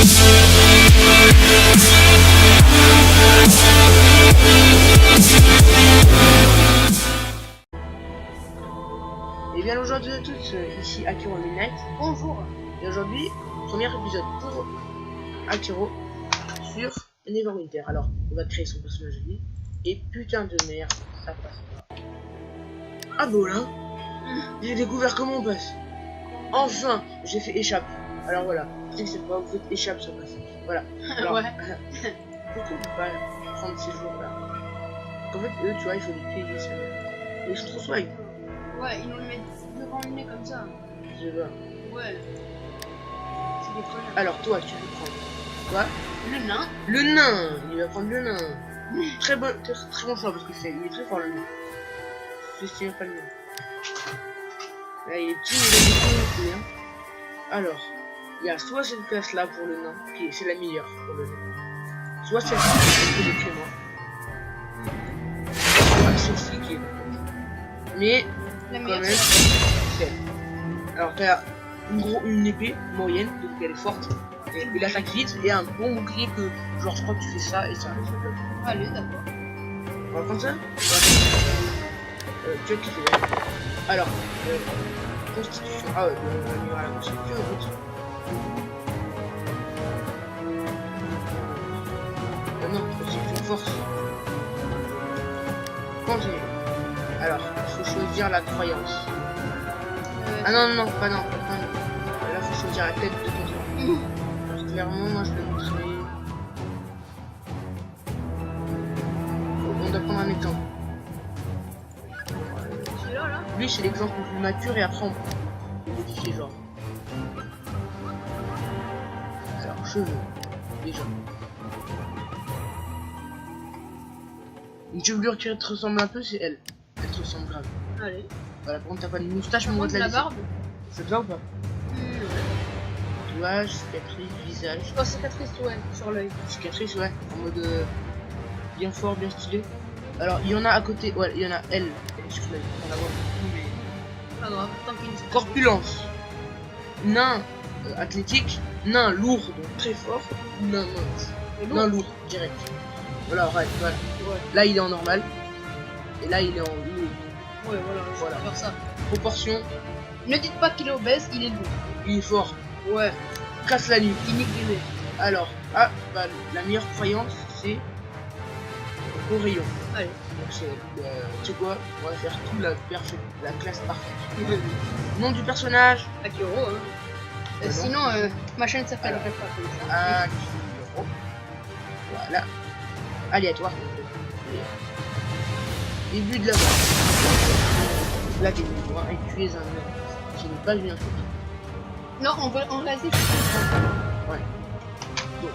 Et bien aujourd'hui à tous, ici Akiro Midnight. Bonjour. Et aujourd'hui, premier épisode pour Akiro sur Neverwinter. Alors, on va créer son personnage de vie. Et putain de merde, ça passe pas. Ah bon là, j'ai découvert comment on passe. Enfin, j'ai fait échappe. Alors voilà, je sais que c'est pas, vous faites échappe, ça passe. Voilà. Alors, ouais. pourquoi on peut pas prendre ces jours là? En fait, eux, tu vois, il faut les payer ça. Mais ils sont trop swag. Ouais, ils nous le mettent devant le nez comme ça. Je vois. Ouais. C'est des connards. Alors toi, tu veux prendre quoi? Le nain. Le nain. Il va prendre le nain. Très bon choix parce que il est très fort le nain. Je sais pas le nain. Là, il est petit, mais il a beaucoup bien. Alors, il y a soit cette classe là pour le nain, qui c'est la meilleure pour le nain. Soit celle-ci, que j'ai pris moi. Soit celle-ci qui est mais La quand meilleure, même, c'est alors t'as une épée moyenne, donc elle est forte. Et il attaque vite et un bon bouclier que genre je crois que tu fais ça et ça bloque. allez, d'accord. On va prendre ça? Tu as kiffé. Alors, constitution. Ah ouais, la constitution, écoute. Non, constitution force. Continue. Alors, il faut choisir la croyance. Ah non, non, pas non. Là, il faut choisir la tête de ton tour. Alors, clairement, moi, je vais montrer. On doit prendre un exemple. Celui-là, là. Lui, c'est l'exemple le plus mature et après, on peut modifier genre. Alors, cheveux. Déjà. Une chevelure qui te ressemble un peu, c'est elle. Elle te ressemble grave. Allez. Voilà, par contre, t'as pas de moustache, mais on va te La la laisser. barbe. Ça te va ou pas? Tatouage, cicatrice, visage. Oh, cicatrice, ouais, sur l'œil. Cicatrice, ouais, en mode bien fort, bien stylé. Alors, il y en a à côté, ouais, il y en a elle. Je peux en avoir beaucoup, mais. Pas grave, tant qu'il y a Corpulence. Nain athlétique. Nain lourd, donc très fort. Nain mince. Nain lourd, direct. Voilà, ouais, voilà. Ouais. Là, il est en normal. Et là, il est en lourd. Ouais, voilà, je Voilà. vais faire ça. Proportion, Ne dites pas qu'il est obèse, il est lourd. il est fort. Ouais. Casse la nuque. Il nique les mecs. Alors, bah, la meilleure croyance, c'est au rayon. Allez. Donc c'est, tu sais quoi, on va faire tout la classe parfaite. Nom du personnage, Akiro, hein. non. Sinon, ma chaîne s'appellerait pas comme ça. Akiro. Voilà. Aléatoire. Début de la mort. Là, t'es numéro 1 et tu es un nain. Ce n'est pas une info. Non, on l'a dit. Ouais. Donc,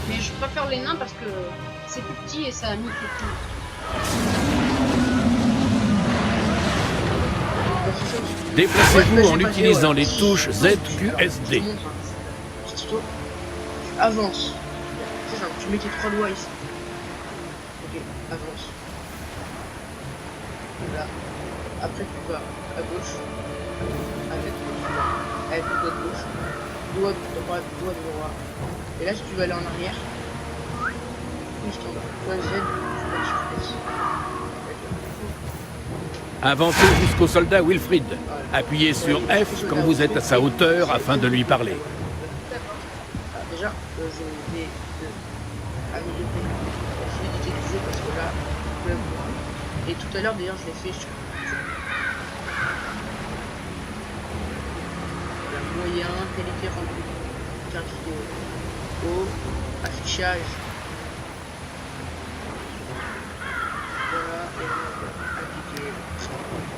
Mais je préfère les nains parce que c'est plus petit et ça nique le tout. Déplacez-vous en utilisant les touches ZQSD. Avance. C'est ça, tu mets tes 3 doigts ici. Ok, avance. Là. Après tu vas à gauche. Avec le doigt de gauche. Doigt de droite, doigt de droit. Et là si tu veux aller en arrière. Juste en bas. Toi Z, tu vas sur S. Avancez jusqu'au soldat Wilfrid. Appuyez sur F quand vous êtes à sa hauteur afin de lui parler. Déjà, je vais améliorer la fluidité du jeu parce que là, je peux voir. Et tout à l'heure, d'ailleurs, je l'ai fait sur la moyen, qualité rendue, carte vidéo, haut, affichage. Voilà, et là, appliquer. Je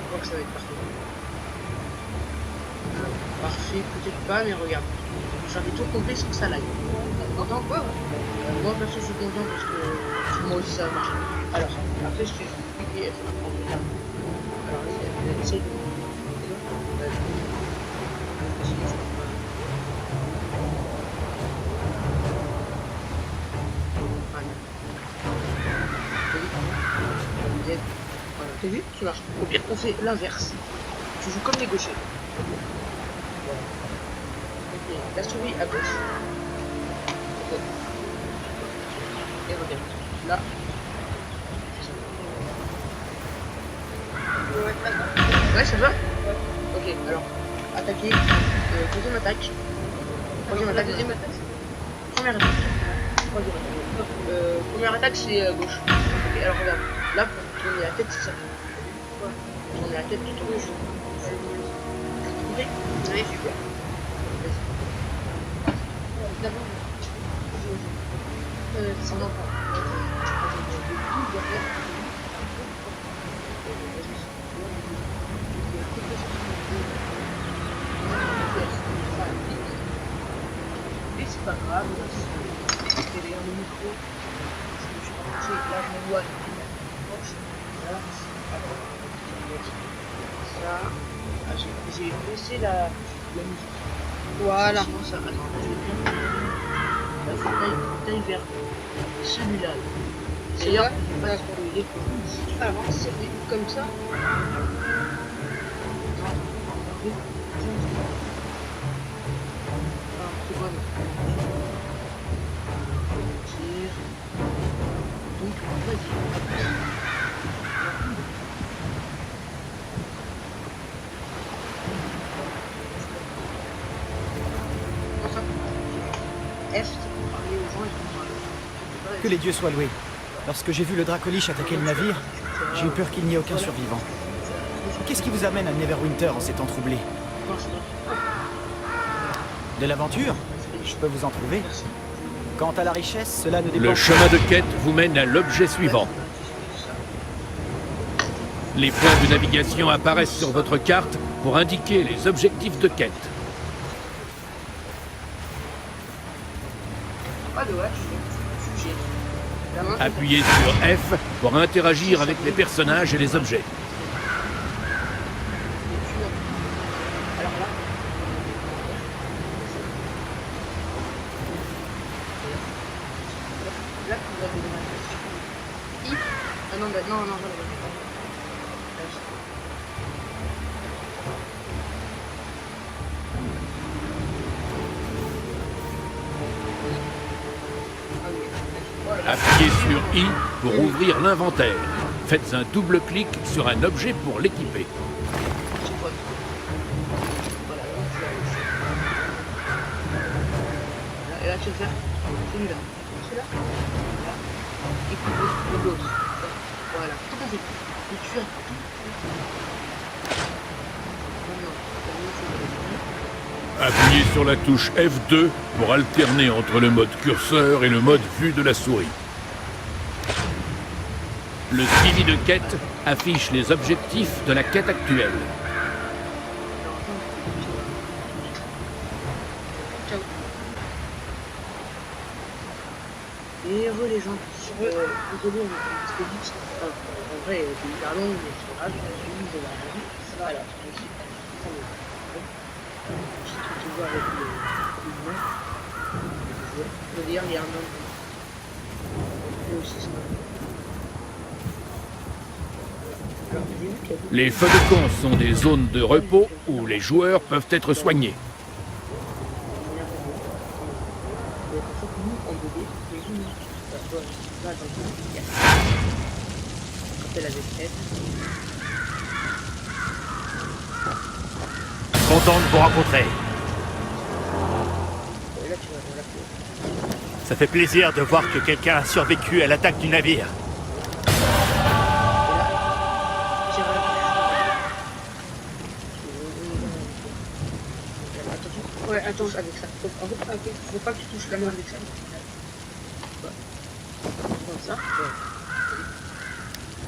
crois que ça va être parfait. Alors, parfait, peut-être pas, mais regarde. J'ai des tours complets sans que ça lag. Content quoi? Moi perso je suis content parce que moi aussi ça va marcher. Alors après je fais cliquer F pour prendre le temps. Alors essaye de voilà, t'as vu? Ça marche. Au pire on fait l'inverse. Tu joues comme les gauchers. Voilà. Ok, la souris à gauche. Et regarde. Là. Ouais, ça va. Ok, alors, attaquer. Deuxième attaque. Troisième attaque. Deuxième attaque. Première attaque. Troisième attaque. Première attaque, c'est gauche. Ok, alors regarde. Là, pour tourner la tête, c'est ça. Tourner la tête, tu tournes. Ok. Oui, super. D'abord, C'est bon. Et c'est pas grave, c'est derrière le micro. Là, je me vois là, ça. Ah, j'ai baissé la musique. voilà. Sinon, ça. Attends, là, je vais bien. Là, faut taille vers celui-là. C'est D'ailleurs, quoi? parce qu'il est Alors, c'est comme ça. C'est bon. Tire. Donc, vas-y. F, c'est pour parler aux gens et pour parler. Que les dieux soient loués. Lorsque j'ai vu le Dracolich attaquer le navire, j'ai eu peur qu'il n'y ait aucun survivant. Qu'est-ce qui vous amène à Neverwinter en ces temps troublés? De l'aventure? Je peux vous en trouver. Quant à la richesse, cela ne dépend Le chemin de quête vous mène à l'objet suivant. Les points de navigation apparaissent sur votre carte pour indiquer les objectifs de quête. Pas de wesh. Sujet. La main, Appuyez sur F pour interagir avec les personnages et les objets. alors là. Là, tu vas donner ah non, bah, non, non, non. Appuyez sur I pour ouvrir l'inventaire. Faites un double clic sur un objet pour l'équiper. Voilà, et là, tu vas faire celui-là. Celui-là. Et puis l'autre. Voilà. Tout à fait. Et tu as tout. Appuyez sur la touche F2 pour alterner entre le mode curseur et le mode vue de la souris. Le suivi de quête affiche les objectifs de la quête actuelle. Ciao. Et heureux les gens. Désolé, on est expédite. En vrai, c'est hyper long, mais c'est pas grave, je suis de la vie. Voilà, je suis. Je te vois avec le nom. Je veux dire, il y a un nom. Et aussi ça. Alors, j'ai vu qu'il y a beaucoup Les feux de camp sont des zones de repos où les joueurs peuvent être soignés. Content de vous rencontrer. Ça fait plaisir de voir que quelqu'un a survécu à l'attaque du navire. Ouais, attends, avec ça. Faut pas que tu touches la main avec ça. Comme ça.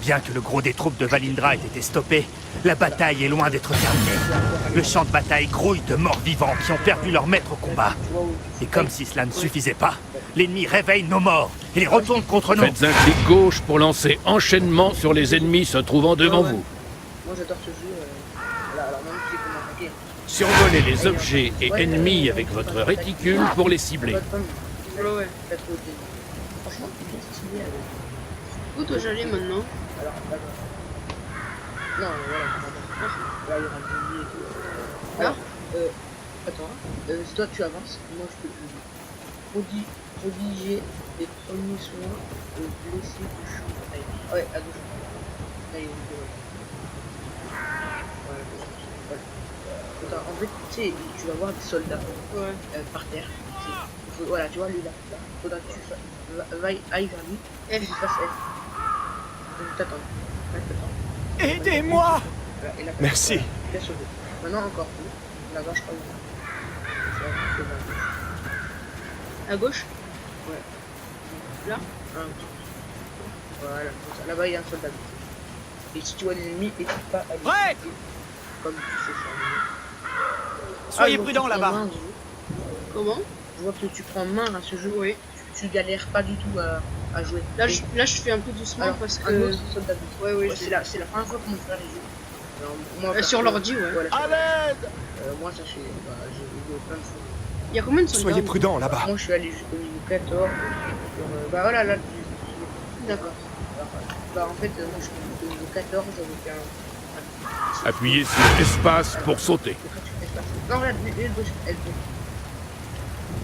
Bien que le gros des troupes de Valindra ait été stoppé, la bataille est loin d'être terminée. Le champ de bataille grouille de morts vivants qui ont perdu leur maître au combat. Et comme si cela ne suffisait pas, l'ennemi réveille nos morts et les retourne contre nous. Faites un clic gauche pour lancer enchaînement sur les ennemis se trouvant devant vous. Moi j'adore ce jeu. Voilà, alors même si c'est comment attaquer. Survolez les objets et ennemis avec votre réticule pour les cibler. Ouais. Franchement, c'est bien stylé avec. Où dois-je aller maintenant? Alors, d'accord. Non, voilà, là, il y aura le billet et tout. Alors, attends, si toi tu avances, moi je peux le Prodiger les premiers soins aux blessés du champ de bataille. Ah ouais, à gauche. Là, il est où, voilà. En fait, tu sais, tu vas voir des soldats par terre. Voilà, tu vois, lui là. Faudra que tu ailles vers lui et tu fasses F. Donc t'attends. Aidez-moi! Voilà, et là, Merci. Tu as sauvé. Maintenant encore plus. Là-bas, je crois. À gauche? Ouais. Là? Voilà, comme ça. Là-bas, il y a un soldat. Et si tu vois des ennemis, n'hésite pas à les Ouais. tuer, comme tu sais faire. Soyez je vois que prudents tu prends là-bas. main, je Comment? vois que tu prends main à ce jeu. Oui. Tu galères pas du tout à jouer. Là, Et- je fais un peu doucement alors, parce un que. autre soldat. Ouais, C'est la première fois que mon frère les joue. Alors, moi, Sur l'ordi, ouais. Voilà, À l'aide! moi, ça fait. J'ai joué plein de fois. Il y a combien de soldats? Soyez prudents là-bas. Moi, je suis allé jusqu'au niveau 14. Bah voilà, là. D'accord. Bah en fait, moi, je suis au niveau 14 avec un. Appuyez sur espace pour sauter. Non, regarde, elle bouge.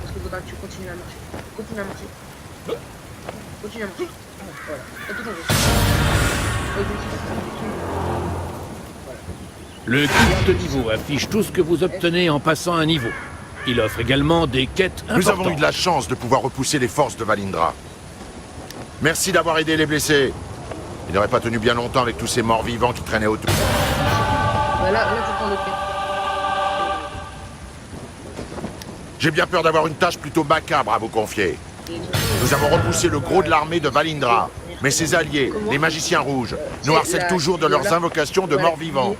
Parce que faudra que tu continues à marcher. Continue à marcher. Voilà. Et tout en Le guide de niveau affiche tout ce que vous obtenez en passant un niveau. Il offre également des quêtes Nous avons eu importantes. de la chance de pouvoir repousser les forces de Valindra. Merci d'avoir aidé les blessés. Il n'aurait pas tenu bien longtemps avec tous ces morts vivants qui traînaient autour. Bah là, tu prends le pied. J'ai bien peur d'avoir une tâche plutôt macabre à vous confier. Nous avons repoussé le gros de l'armée de Valindra. Mais ses alliés, les magiciens rouges, nous harcèlent toujours de leurs invocations de morts vivants.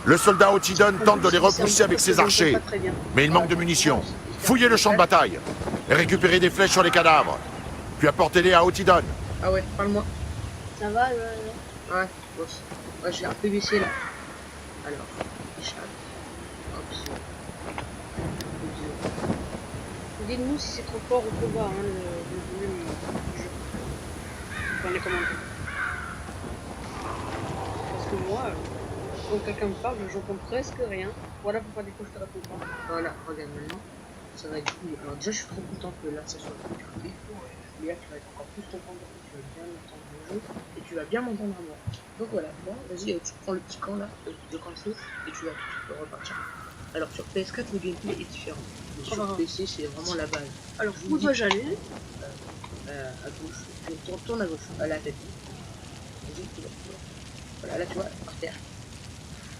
Le soldat Otidon tente de les repousser avec ses archers. Mais il manque de munitions. Fouillez le champ de bataille et récupérez des flèches sur les cadavres. Puis apportez-les à Otidon. Ah ouais, parle-moi. Ça va, Ouais, boss. Ouais, j'ai un PVC là. Alors, échappe. Hop, dites-nous si c'est trop fort ou trop bas, hein, le volume du jeu. Dans les commentaires. Parce que moi, quand quelqu'un me parle, j'entends presque rien. Voilà pourquoi des fois je te réponds pas. voilà, regarde maintenant. Ça va être cool. Alors déjà, je suis trop content que là, ça soit écouté. Mais là, tu vas être encore plus content parce que tu vas bien entendre le jeu et tu vas bien m'entendre à moi. Donc voilà, bon, vas-y, tu prends le petit camp là, de camp feu, et tu vas repartir. Alors sur PS4, le gameplay est différent. Mais sur PC, c'est vraiment la base. Alors, où dois-je aller? À gauche. Tu tournes à gauche, à la tête. Vas-y, tu vas. Voilà, là tu vois, par terre.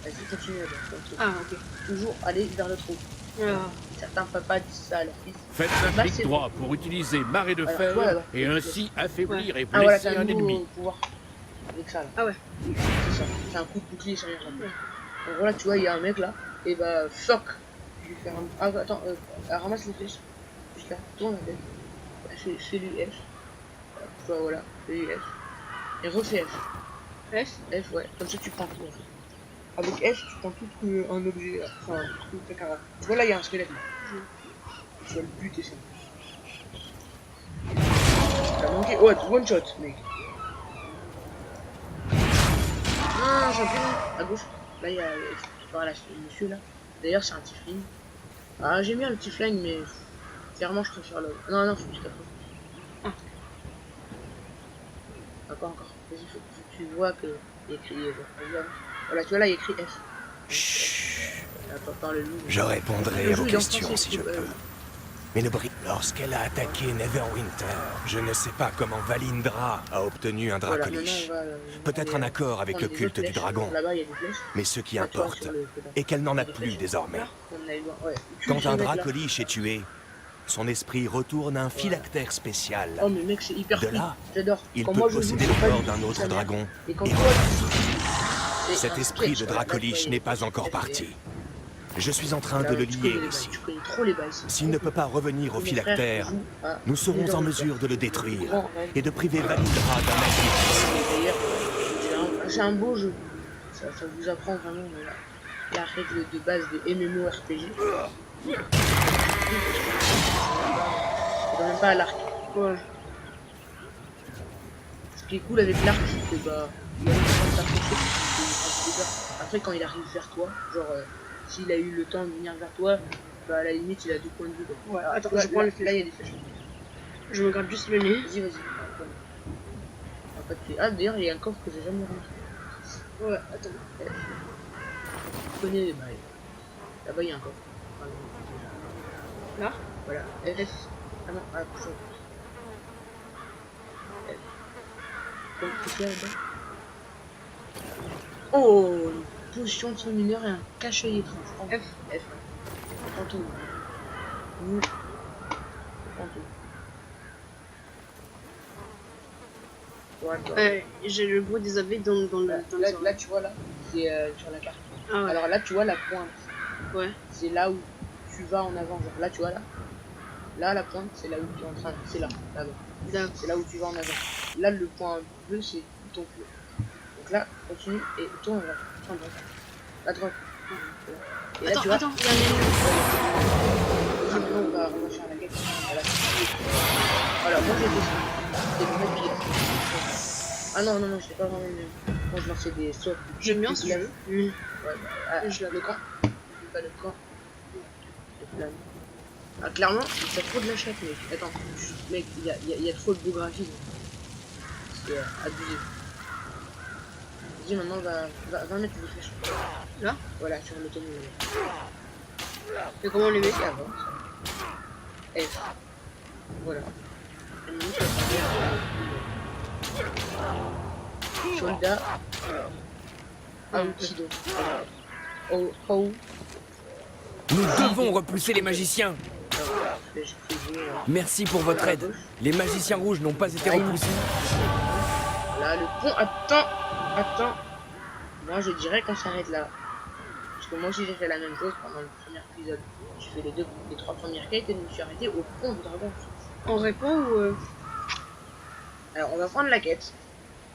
Vas-y, continue à gauche. Ah, ok. Toujours aller vers le trou. Certains papas disent ça à leur fils. Faites un clic droit pour utiliser marée de fer voilà. et ainsi affaiblir et Ah voilà, blesser t'as un ennemi. pouvoir avec ça là. Ah ouais. C'est ça. C'est un coup de bouclier sans rien faire. Donc voilà, tu vois, il y a un mec là. Et bah, fuck. Je vais faire un. Ah, attends, ramasse les flèches. Juste là, tourne la tête. Fais lui F. Voilà, fais lui F. Et refais F. F, ouais. Comme ça, tu prends tout en fait. Avec F, tu prends tout un objet. Enfin, tout le caca. Tu vois là, il y a un squelette. Tu vas le buter, ça. T'as manqué. Ouais, one shot, mec. Non, champion. À gauche. Là, il y a. Voilà, c'est le monsieur là. D'ailleurs, c'est un Tifling. Ah, j'aime bien le Tifling, mais. Clairement, je préfère le. Non, faut que tu t'approches. Ah. Encore. Vas-y, faut que tu vois que. Il y a écrit. Voilà, tu vois là, il y a écrit F. Chut. Attends, le loup. Je répondrai à vos il est en questions français, si je peux. Mais le bris... Lorsqu'elle a attaqué Neverwinter, je ne sais pas comment Valindra a obtenu un Voilà, Dracolich. maintenant, Peut-être un accord avec le culte du dragon. Là-bas, il y a des flèches. Mais ce qui Ah, tu vois, importe sur le- est qu'elle n'en a plus désormais. Ouais. Quand un Dracolich est tué, son esprit retourne à un phylactère spécial. Oh mais mec, c'est hyper De cool. là, J'adore. Il Quand peut moi, je joue, posséder je le sais pas corps du tout d'un ce que autre ça vient. dragon. Et quand Et toi, c'est cet un esprit sketch, de là, Dracolich là, n'est pas encore parti. Je suis en train de le lier ici. Tu connais trop les bases. S'il ne peut pas revenir au Mon frère phylactère, joue à nous serons en Neverwinter. mesure de le détruire Grand rêve. et de priver Valindra d'un allié. D'ailleurs, c'est un beau jeu. Ça vous apprend vraiment la règle de base de MMORPG. C'est même pas à l'arc. Ce qui est cool avec l'arc, c'est que bah, il a le temps de s'approcher, parce que après quand il arrive vers toi, genre s'il a eu le temps de venir vers toi, Bah, à la limite, il a 2 points de vue. Donc. Ouais, attends, Là, je prends le là, il y a des flèches. Je me gratte juste le nez. Vas-y, vas-y. Ah, d'ailleurs, il y a un coffre que j'ai jamais rentré. Ouais, attends. Je connais les bails. Là-bas, il y a un coffre. Là? Voilà. F. Ah non, ah, ça. F. Donc, c'est quoi là-bas? Oh, une potion de son mineur et un cachet étrange. F. F. Fantôme. Fantôme. Ouais, j'ai le bruit des abeilles dans le là, tu vois là, c'est sur la carte. Ah ouais. Alors là, tu vois la pointe. Ouais. C'est là où tu vas en avant. Genre là, tu vois là. Là, la pointe, c'est là où tu es en train. C'est là, là-bas. C'est là où tu vas en avant. Là, le point bleu, c'est ton bleu. Donc là, continue et tourne en avant. Tourne en avant. À droite. Et là, Attends, tu vois. attends, il y a un Maintenant, on va faire la quête. Voilà. Voilà, moi j'ai fait ça. C'était le mec qui. Ah non, non, non, j'étais pas vraiment mieux. Moi je lançais des sauts. J'aime bien ce jeu. Ouais, bah, Je l'avais. le camp. Pas le camp. Le flamme. Ah, clairement, t'as trop de la chatte, mec. Attends, mec, il y a trop de beaux graphismes. C'est abusé. Vas-y, maintenant, va mettre des flèches. Là? Voilà, sur le tonneau. Et comment on les met? Avant. F. Voilà. Soldat. Antidote. Oh, oh. Nous devons repousser les magiciens. Merci pour votre aide. Les magiciens rouges n'ont pas été repoussés. Là, le pont. Attends. Moi, je dirais qu'on s'arrête là. Parce que moi aussi, j'ai fait la même chose pendant le premier épisode. J'ai fait les 3 premières quêtes et je me suis arrêté au pont du dragon. On répond ou Alors, on va prendre la quête.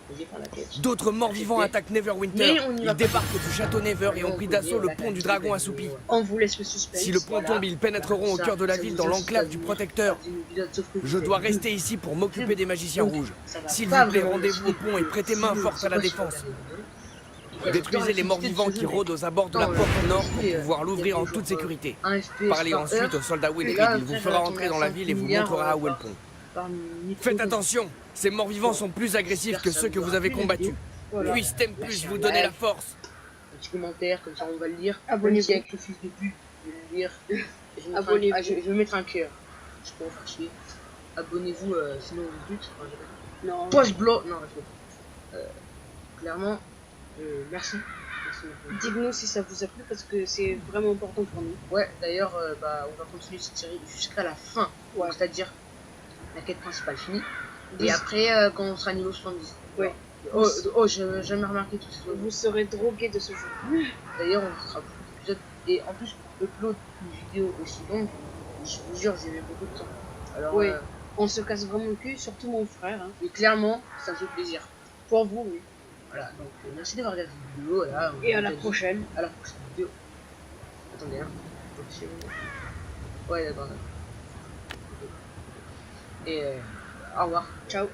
Vas-y, prends la quête. D'autres morts-vivants attaquent Neverwinter. Mais on y va Ils débarquent du château Never et ont pris d'assaut le pont du dragon assoupi. on vous laisse le suspense? Si le pont tombe, ils pénétreront au cœur de la ville dans l'enclave du protecteur. Je dois rester ici pour m'occuper des magiciens rouges. S'il vous plaît, rendez-vous au pont et prêtez main forte à la défense. Détruisez les morts-vivants qui rôdent aux abords de la porte nord pour pouvoir l'ouvrir en toute sécurité. Parlez ensuite au soldat Wilfrid, il vous fera entrer dans la ville et vous montrera où est le pont. Faites attention, ces morts-vivants sont plus agressifs que ceux que vous avez combattus. Puisse Tempus vous donner la force. Un petit commentaire, comme ça on va le lire. Abonnez-vous. Avec le fils de pute, je vais le lire. Abonnez-vous. Je vais mettre un cœur. Je peux en faire chier. Abonnez-vous, sinon vous bute. Non. Poche bloc. Non, clairement, merci. Dites-nous si ça vous a plu parce que c'est vraiment important pour nous. Ouais, d'ailleurs, on va continuer cette série jusqu'à la fin. Ouais. C'est-à-dire la quête principale finie. Et 10. après, quand on sera niveau 70. Ouais. Oh, j'ai jamais remarqué tout ça. Vous serez drogué de ce jeu. D'ailleurs, on fera beaucoup d'épisodes. Et en plus, upload une vidéo aussi longue, je vous jure, j'ai mis beaucoup de temps. Alors, Oui. On se casse vraiment le cul, surtout mon frère. Hein. et clairement, ça me fait plaisir. Pour vous, oui. Voilà, donc merci d'avoir regardé cette vidéo. Voilà, Et à la prochaine. À la prochaine vidéo. Attendez, hein. Ouais, d'accord. Et au revoir. Ciao.